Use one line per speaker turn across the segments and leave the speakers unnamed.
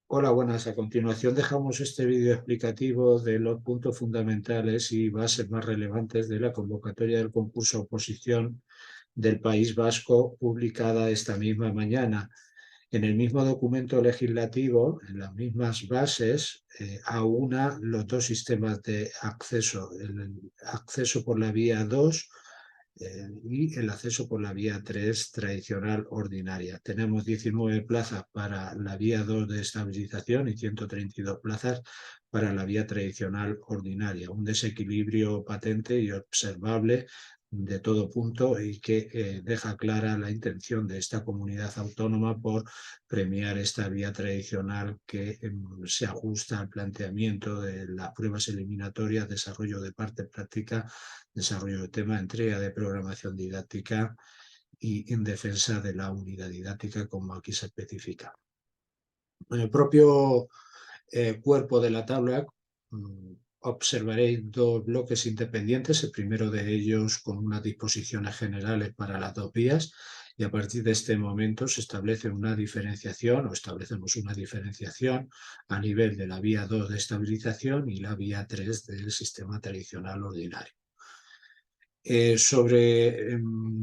Hola, buenas. A continuación dejamos este vídeo explicativo de los puntos fundamentales y bases más relevantes de la convocatoria del concurso oposición del País Vasco, publicada esta misma mañana. En el mismo documento legislativo, en las mismas bases, aúna los dos sistemas de acceso, el acceso por la vía 2 y el acceso por la vía 3 tradicional ordinaria. Tenemos 19 plazas para la vía 2 de estabilización y 132 plazas para la vía tradicional ordinaria. Un desequilibrio patente y observable de todo punto y que deja clara la intención de esta comunidad autónoma por premiar esta vía tradicional que se ajusta al planteamiento de las pruebas eliminatorias, desarrollo de parte práctica, desarrollo de tema, entrega de programación didáctica y en defensa de la unidad didáctica, como aquí se especifica. En el propio cuerpo de la tabla observaréis dos bloques independientes, el primero de ellos con unas disposiciones generales para las dos vías, y a partir de este momento se establece una diferenciación, o establecemos una diferenciación a nivel de la vía 2 de estabilización y la vía 3 del sistema tradicional ordinario. Sobre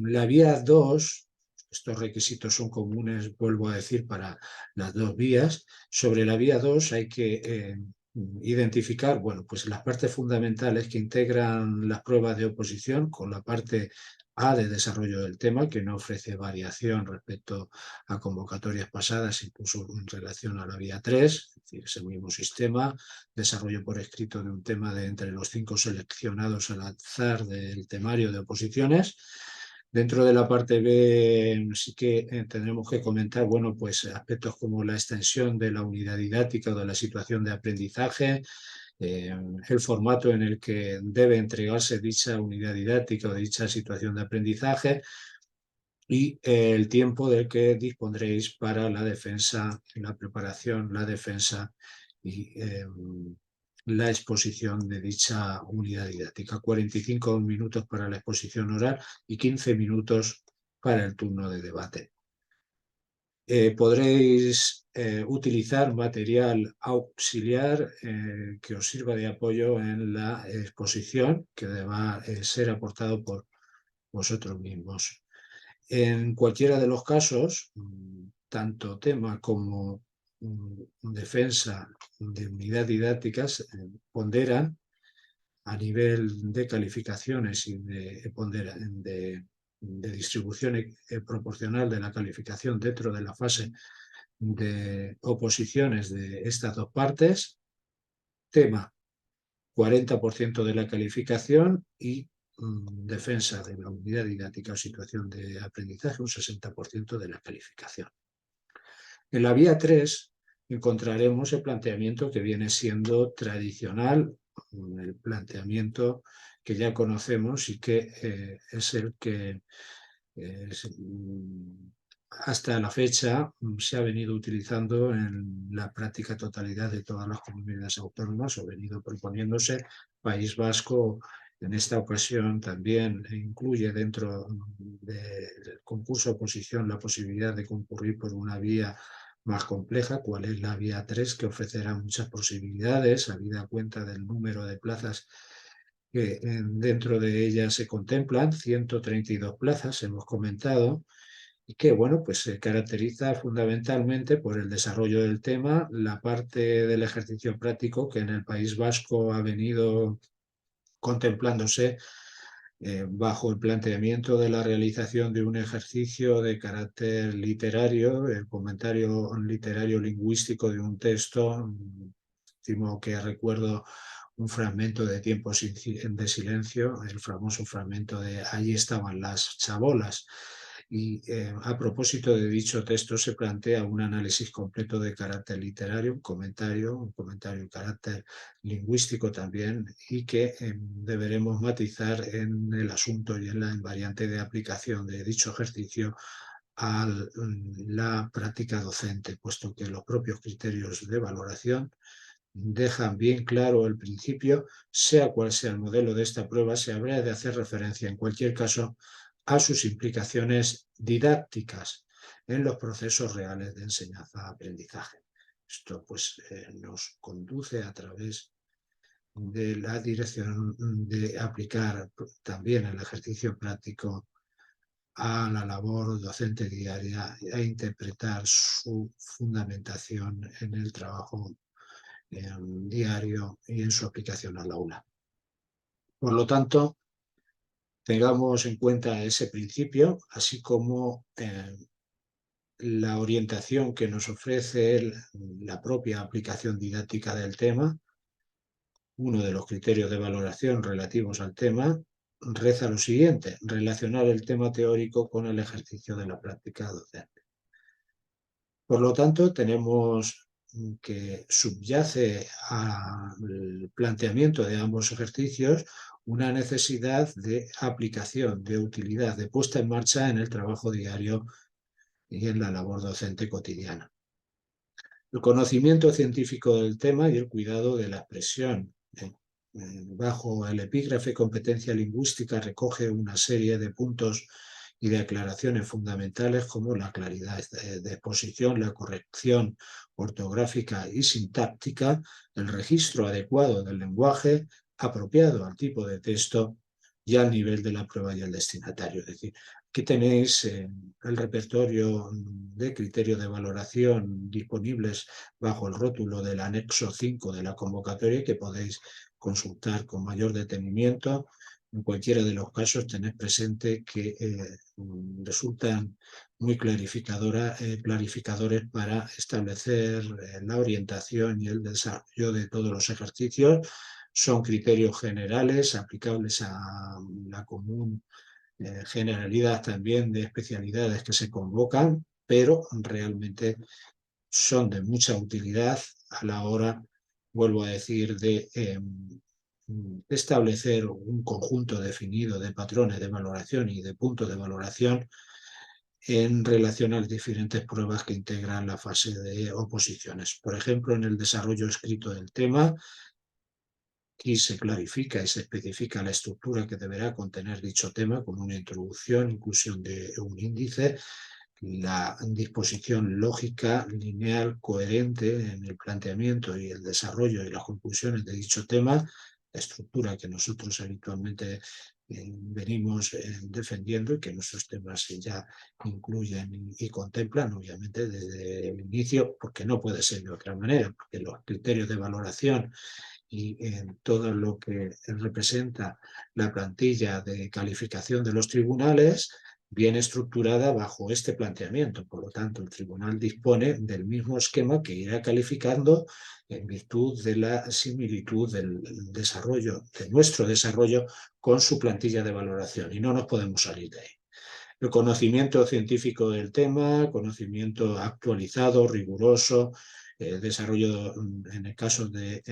la vía 2, estos requisitos son comunes, vuelvo a decir, para las dos vías. Sobre la vía 2 hay que identificar, bueno, pues las partes fundamentales que integran las pruebas de oposición con la parte A de desarrollo del tema, que no ofrece variación respecto a convocatorias pasadas, incluso en relación a la vía 3, es decir, ese mismo sistema, desarrollo por escrito de un tema de entre los 5 seleccionados al azar del temario de oposiciones. Dentro de la parte B sí que tendremos que comentar, bueno, pues aspectos como la extensión de la unidad didáctica o de la situación de aprendizaje, el formato en el que debe entregarse dicha unidad didáctica o dicha situación de aprendizaje y el tiempo del que dispondréis para la defensa, la preparación, la defensa y la exposición de dicha unidad didáctica. 45 minutos para la exposición oral y 15 minutos para el turno de debate. Podréis utilizar material auxiliar que os sirva de apoyo en la exposición que deba ser aportado por vosotros mismos. En cualquiera de los casos, tanto tema como defensa de unidad didácticas ponderan a nivel de calificaciones y de distribución proporcional de la calificación dentro de la fase de oposiciones de estas dos partes. Tema 40% de la calificación y defensa de la unidad didáctica o situación de aprendizaje, un 60% de la calificación. En la vía 3 encontraremos el planteamiento que viene siendo tradicional, el planteamiento que ya conocemos y que es el que hasta la fecha se ha venido utilizando en la práctica totalidad de todas las comunidades autónomas o venido proponiéndose. País Vasco en esta ocasión también incluye dentro del concurso de oposición la posibilidad de concurrir por una vía más compleja, cuál es la vía 3, que ofrecerá muchas posibilidades, habida cuenta del número de plazas que dentro de ella se contemplan, 132 plazas, hemos comentado, y que, bueno, pues se caracteriza fundamentalmente por el desarrollo del tema, la parte del ejercicio práctico que en el País Vasco ha venido contemplándose bajo el planteamiento de la realización de un ejercicio de carácter literario, el comentario literario lingüístico de un texto. Último que recuerdo un fragmento de Tiempos de Silencio, el famoso fragmento de Allí estaban las chabolas. Y a propósito de dicho texto se plantea un análisis completo de carácter literario, un comentario de carácter lingüístico también, y que deberemos matizar en el asunto y en la invariante de aplicación de dicho ejercicio a la práctica docente, puesto que los propios criterios de valoración dejan bien claro el principio, sea cual sea el modelo de esta prueba, se habrá de hacer referencia en cualquier caso a sus implicaciones didácticas en los procesos reales de enseñanza-aprendizaje. Esto pues nos conduce a través de la dirección de aplicar también el ejercicio práctico a la labor docente diaria e interpretar su fundamentación en el trabajo diario y en su aplicación al aula. Por lo tanto, tengamos en cuenta ese principio, así como la orientación que nos ofrece la propia aplicación didáctica del tema. Uno de los criterios de valoración relativos al tema reza lo siguiente: relacionar el tema teórico con el ejercicio de la práctica docente. Por lo tanto, tenemos que subyace al planteamiento de ambos ejercicios una necesidad de aplicación, de utilidad, de puesta en marcha en el trabajo diario y en la labor docente cotidiana. El conocimiento científico del tema y el cuidado de la expresión. Bajo el epígrafe competencia lingüística recoge una serie de puntos y de aclaraciones fundamentales como la claridad de exposición, la corrección ortográfica y sintáctica, el registro adecuado del lenguaje apropiado al tipo de texto y al nivel de la prueba y el destinatario. Es decir, aquí tenéis el repertorio de criterios de valoración disponibles bajo el rótulo del anexo 5 de la convocatoria, que podéis consultar con mayor detenimiento. En cualquiera de los casos, tened presente que resultan muy clarificadores para establecer la orientación y el desarrollo de todos los ejercicios. Son criterios generales aplicables a la común generalidad también de especialidades que se convocan, pero realmente son de mucha utilidad a la hora, vuelvo a decir, de establecer un conjunto definido de patrones de valoración y de puntos de valoración en relación a las diferentes pruebas que integran la fase de oposiciones. Por ejemplo, en el desarrollo escrito del tema, aquí se clarifica y se especifica la estructura que deberá contener dicho tema, con una introducción, inclusión de un índice, la disposición lógica, lineal, coherente en el planteamiento y el desarrollo y las conclusiones de dicho tema, la estructura que nosotros habitualmente venimos defendiendo y que nuestros temas ya incluyen y contemplan, obviamente, desde el inicio, porque no puede ser de otra manera, porque los criterios de valoración y todo lo que representa la plantilla de calificación de los tribunales viene estructurada bajo este planteamiento. Por lo tanto, el tribunal dispone del mismo esquema que irá calificando en virtud de la similitud del desarrollo, de nuestro desarrollo con su plantilla de valoración, y no nos podemos salir de ahí. El conocimiento científico del tema, conocimiento actualizado, riguroso, desarrollo en el caso de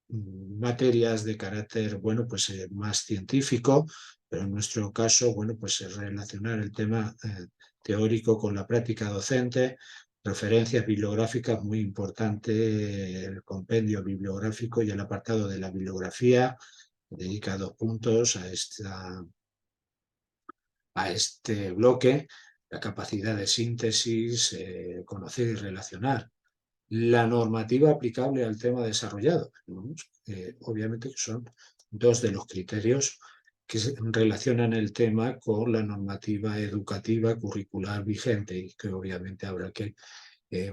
materias de carácter, bueno, pues más científico, pero en nuestro caso, bueno, pues relacionar el tema teórico con la práctica docente, referencias bibliográficas, muy importante el compendio bibliográfico y el apartado de la bibliografía, dedica 2 puntos a este bloque, la capacidad de síntesis, conocer y relacionar. La normativa aplicable al tema desarrollado. Obviamente que son 2 de los criterios que relacionan el tema con la normativa educativa curricular vigente y que obviamente habrá que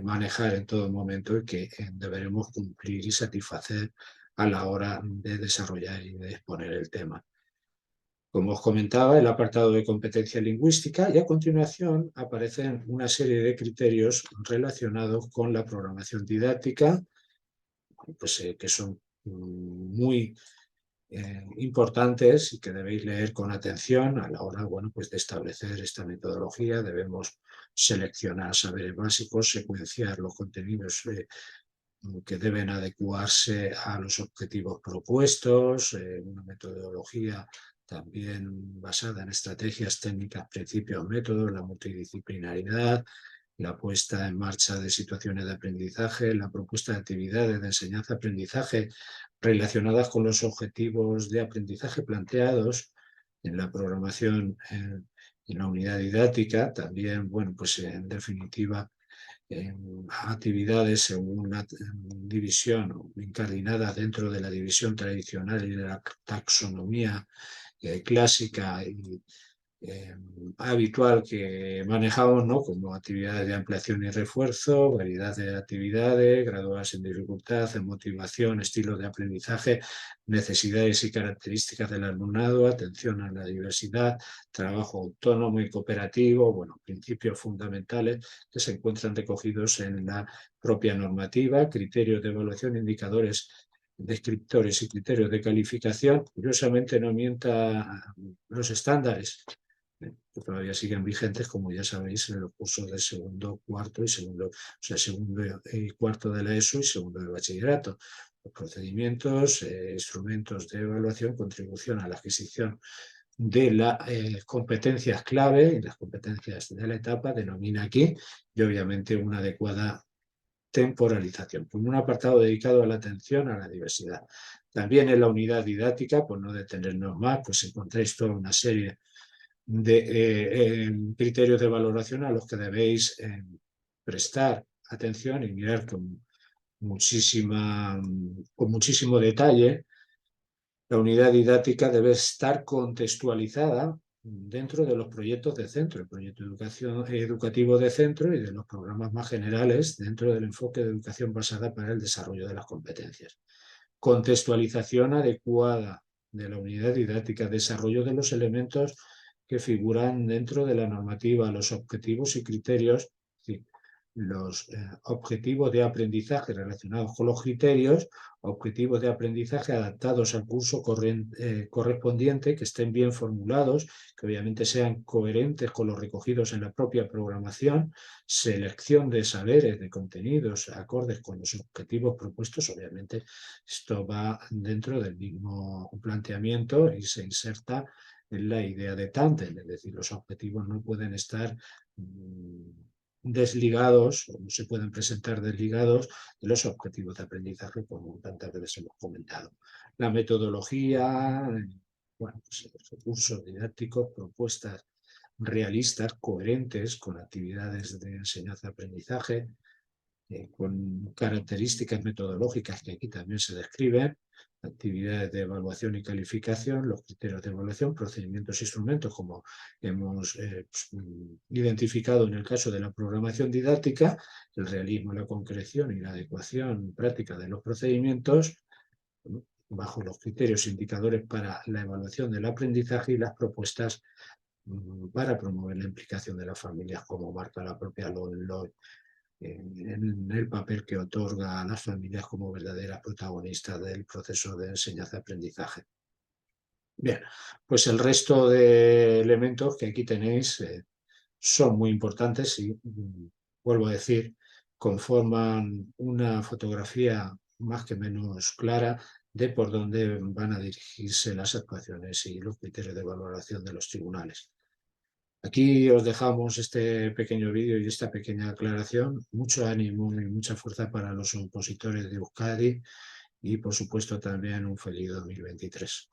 manejar en todo momento y que deberemos cumplir y satisfacer a la hora de desarrollar y de exponer el tema. Como os comentaba, el apartado de competencia lingüística, y a continuación aparecen una serie de criterios relacionados con la programación didáctica, pues, que son muy importantes y que debéis leer con atención a la hora, bueno, pues de establecer esta metodología. Debemos seleccionar saberes básicos, secuenciar los contenidos que deben adecuarse a los objetivos propuestos, una metodología también basada en estrategias, técnicas, principios, métodos, la multidisciplinaridad, la puesta en marcha de situaciones de aprendizaje, la propuesta de actividades de enseñanza-aprendizaje relacionadas con los objetivos de aprendizaje planteados en la programación en la unidad didáctica. También, bueno, pues en definitiva, actividades según una división incardinada dentro de la división tradicional y de la taxonomía clásica y habitual que manejamos, ¿no? Como actividades de ampliación y refuerzo, variedad de actividades, graduadas en dificultad, en motivación, estilos de aprendizaje, necesidades y características del alumnado, atención a la diversidad, trabajo autónomo y cooperativo, bueno, principios fundamentales que se encuentran recogidos en la propia normativa, criterios de evaluación, indicadores descriptores y criterios de calificación. Curiosamente no mienta los estándares que todavía siguen vigentes, como ya sabéis, en los cursos de segundo, cuarto y segundo, o sea, segundo y cuarto de la ESO y segundo de bachillerato. Los procedimientos, instrumentos de evaluación, contribución a la adquisición de las competencias clave y las competencias de la etapa, denomina aquí, y obviamente una adecuada temporalización, con un apartado dedicado a la atención a la diversidad. También en la unidad didáctica, por no detenernos más, pues encontráis toda una serie de criterios de valoración a los que debéis prestar atención y mirar con muchísimo detalle. La unidad didáctica debe estar contextualizada dentro de los proyectos de centro, el proyecto educativo de centro y de los programas más generales dentro del enfoque de educación basada para el desarrollo de las competencias. Contextualización adecuada de la unidad didáctica, desarrollo de los elementos que figuran dentro de la normativa, los objetivos y criterios, sí, los objetivos de aprendizaje relacionados con los criterios, objetivos de aprendizaje adaptados al curso correspondiente, que estén bien formulados, que obviamente sean coherentes con los recogidos en la propia programación, selección de saberes, de contenidos acordes con los objetivos propuestos. Obviamente esto va dentro del mismo planteamiento y se inserta en la idea de Tanten, es decir, los objetivos no pueden estar desligados o no se pueden presentar desligados de los objetivos de aprendizaje, como tantas veces hemos comentado. La metodología, bueno, pues, recursos didácticos, propuestas realistas, coherentes con actividades de enseñanza-aprendizaje, con características metodológicas que aquí también se describen, actividades de evaluación y calificación, los criterios de evaluación, procedimientos e instrumentos, como hemos identificado en el caso de la programación didáctica, el realismo, la concreción y la adecuación práctica de los procedimientos, bajo los criterios e indicadores para la evaluación del aprendizaje y las propuestas para promover la implicación de las familias, como marca la propia LOE, en el papel que otorga a las familias como verdaderas protagonistas del proceso de enseñanza-aprendizaje. Bien, pues el resto de elementos que aquí tenéis son muy importantes y, vuelvo a decir, conforman una fotografía más que menos clara de por dónde van a dirigirse las actuaciones y los criterios de valoración de los tribunales. Aquí os dejamos este pequeño vídeo y esta pequeña aclaración. Mucho ánimo y mucha fuerza para los opositores de Euskadi y, por supuesto, también un feliz 2023.